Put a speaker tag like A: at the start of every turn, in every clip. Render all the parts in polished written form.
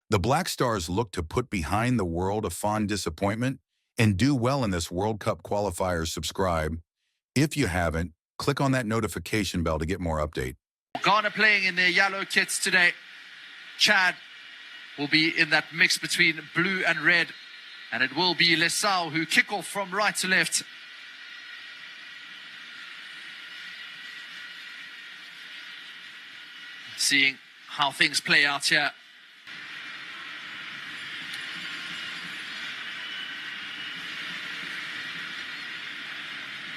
A: The Black Stars look to put behind the world of fond disappointment and do well in this World Cup qualifiers. Subscribe. If you haven't, click on that notification bell to get more update.
B: Ghana playing in their yellow kits today. Chad will be in that mix between blue and red. And it will be Lesau who kick off from right to left. Seeing how things play out here.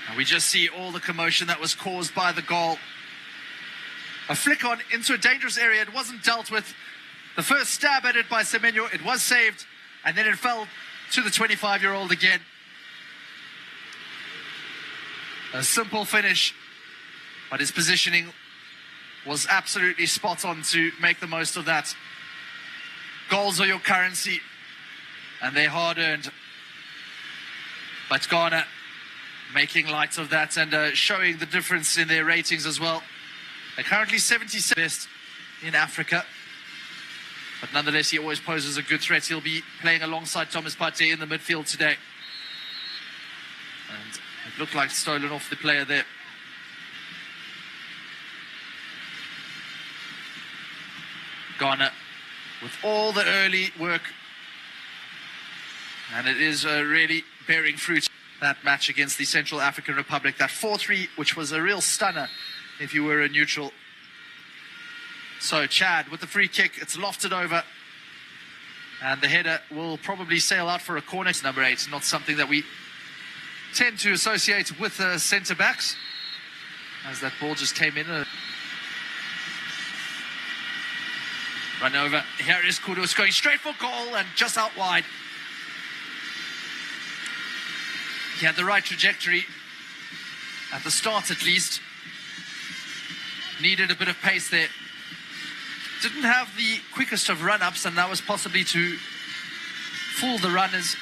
B: And we just see all the commotion that was caused by the goal. A flick on into a dangerous area. It wasn't dealt with. The first stab at it by Semenyo, it was saved. And then it fell to the 25-year-old again. A simple finish, but his positioning was absolutely spot on to make the most of that. Goals are your currency, and they're hard-earned. But Ghana making light of that and showing the difference in their ratings as well. They're currently 77th best in Africa. But nonetheless, he always poses a good threat. He'll be playing alongside Thomas Partey in the midfield today. And it looked like stolen off the player there. Ghana with all the early work. And it is really bearing fruit. That match against the Central African Republic, that 4-3, which was a real stunner if you were a neutral. So Chad with the free kick, it's lofted over. And the header will probably sail out for a corner. It's number 8, not something that we tend to associate with centre-backs. As that ball just came in. Run over. Here is Kudus going straight for goal and just out wide. He had the right trajectory at the start, at least. Needed a bit of pace there. Didn't have the quickest of run-ups, and that was possibly to fool the runners.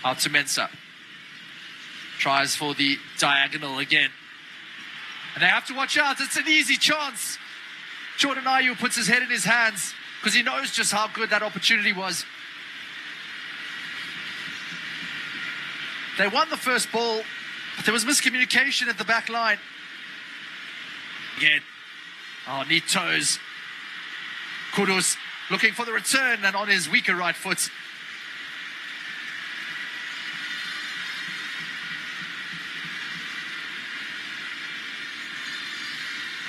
B: Out to Mensah. Tries for the diagonal again. And they have to watch out. It's an easy chance. Jordan Ayew puts his head in his hands because he knows just how good that opportunity was. They won the first ball, but there was miscommunication at the back line. Again. Oh, neat toes. Kudus looking for the return and on his weaker right foot.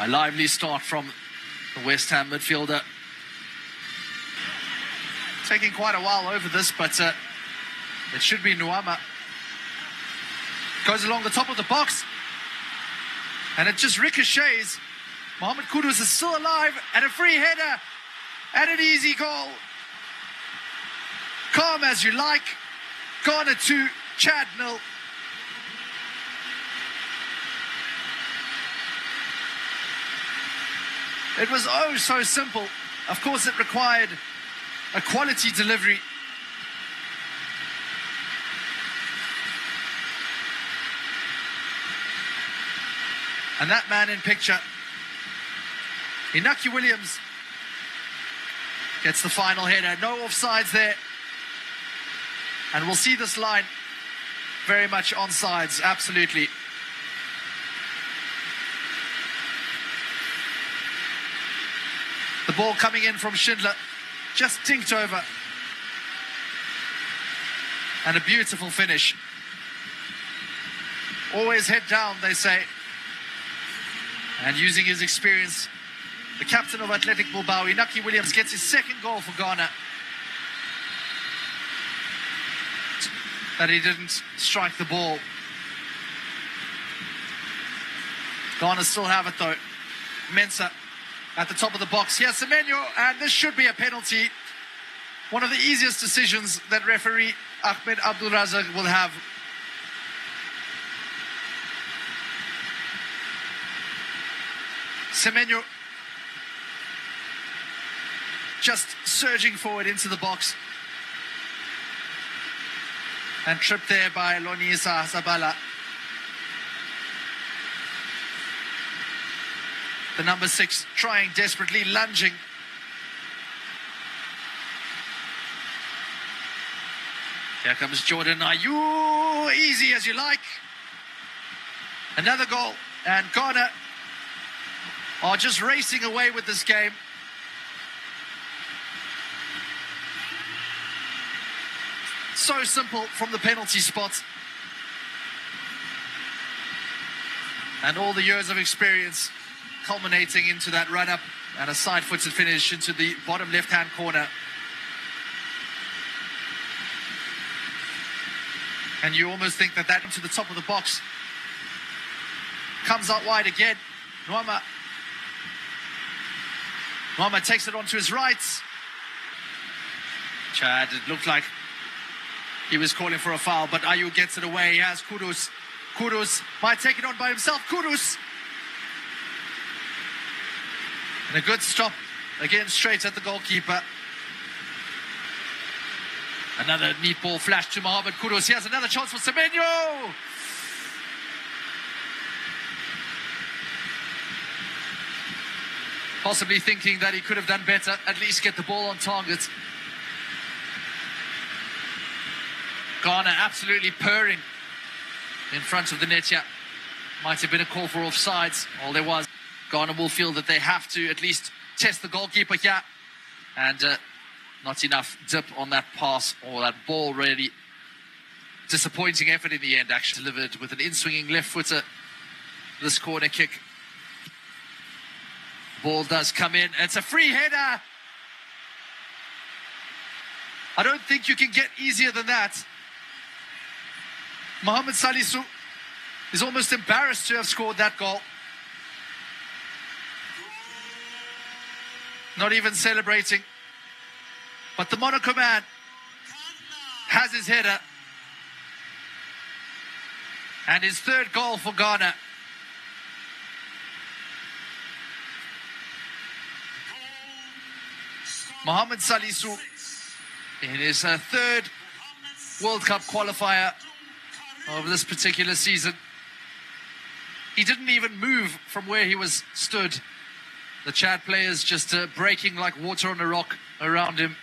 B: A lively start from the West Ham midfielder. Taking quite a while over this, but it should be Nuama. Goes along the top of the box. And it just ricochets. Mohamed Kudus is still alive, and a free header, and an easy goal. Calm as you like. Ghana 2, Chad 0. It was oh so simple. Of course, it required a quality delivery. And that man in picture, Inaki Williams, gets the final header. No offsides there. And we'll see this line very much onsides, absolutely. The ball coming in from Schindler, just tinked over. And a beautiful finish. Always head down, they say. And using his experience, the captain of Athletic Bilbao, Inaki Williams, gets his second goal for Ghana. That he didn't strike the ball. Ghana still have it though. Mensah at the top of the box. Here's Semenyo, and this should be a penalty. One of the easiest decisions that referee Ahmed Abdul Razak will have. Semenyo just surging forward into the box. And tripped there by Lonisa Zabala. The number 6 trying desperately, lunging. Here comes Jordan Ayew, easy as you like. Another goal, and Ghana are just racing away with this game. So simple from the penalty spot. And all the years of experience culminating into that run-up and a side-footed finish into the bottom left-hand corner. And you almost think that into the top of the box. Comes out wide again. Nwama takes it onto his right. Chad, it looked like he was calling for a foul, but Ayew gets it away. He has Kudus. Kudus might take it on by himself. Kudus. And a good stop. Again, straight at the goalkeeper. Another neat ball flash to Mohamed Kudus. He has another chance for Semenyo. Possibly thinking that he could have done better, at least get the ball on target. Ghana absolutely purring in front of the net here. Might have been a call for offsides. All there was. Ghana will feel that they have to at least test the goalkeeper here. And not enough dip on that pass or that ball, really. Disappointing effort in the end, actually. Delivered with an in-swinging left footer. This corner kick. Ball does come in. It's a free header. I don't think you can get easier than that. Mohamed Salisu is almost embarrassed to have scored that goal. Not even celebrating. But the Monaco man has his header. And his third goal for Ghana. Mohamed Salisu in his third World Cup qualifier of this particular season. He didn't even move from where he was stood. The CHAD players just breaking like water on a rock around him.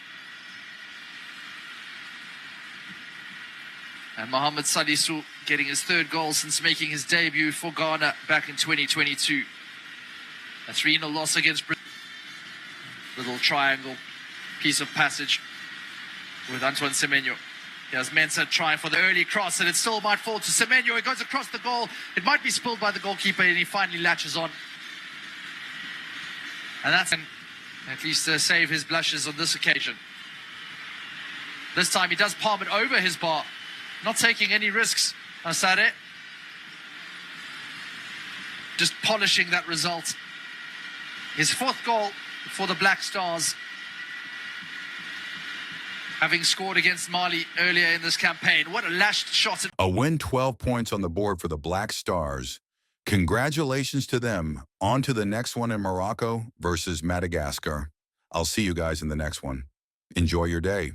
B: And Mohamed Salisu getting his third goal since making his debut for Ghana back in 2022. A 3-0 loss against Brazil. Little triangle piece of passage with Antoine Semenyo. Here's Mensah trying for the early cross, and it still might fall to Semenyo. It goes across the goal. It might be spilled by the goalkeeper, and he finally latches on. And that's at least save his blushes on this occasion. This time he does palm it over his bar. Not taking any risks, Asare. Just polishing that result. His fourth goal for the Black Stars, having scored against Mali earlier in this campaign. What a lashed shot.
A: A win, 12 points on the board for the Black Stars. Congratulations to them. On to the next one in Morocco versus Madagascar. I'll see you guys in the next one. Enjoy your day.